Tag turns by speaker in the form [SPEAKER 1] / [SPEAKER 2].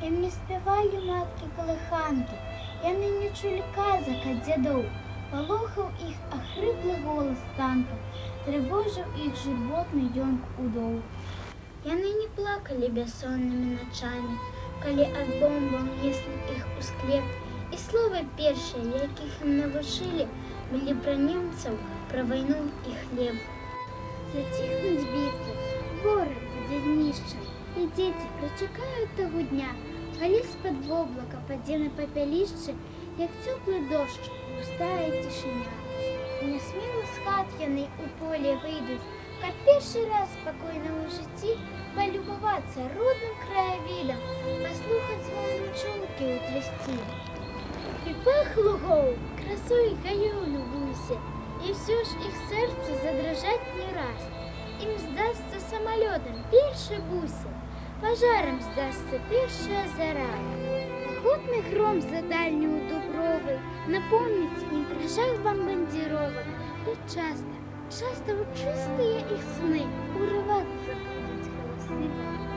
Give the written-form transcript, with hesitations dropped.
[SPEAKER 1] Ім не спявалі маткі калыханкі, яны не чулі казак ад дзядоў. Палохаў іх ахрыплы голас танка, трывожыў іх журботны ён удоў. Яны не плакалі бяссоннымі начамі, калі ад бомбаў неслі іх у склеп, і словы першыя, якіх ім навучылі, былі пра немцаў, пра вайну і хлеб. Зацихнуць бітвы, горад будзе знішчаны, і дзеці прычакаюць таго дня, калі з-пад воблака падзе на папялішчы, як цёплы дождж, густая цішыня. Нясмела з хат яны ў поле выйдуць, каб першы раз спакойна ў жыцці палюбавацца родным краявідам, паслухаць звон ручулкі ў трасці. І пах лугоў, красой гаёў любуйся, і ўсё ж іх сэрцы задрыжаць не раз. Ім здасца самалётам першы бусел, пажарам здасца першая зара. Охотны гром за дальнюю дубровой напомніць ім пра жах бамбардзіровак. І часта ў чыстыя іх сны урывацца будуць галасы.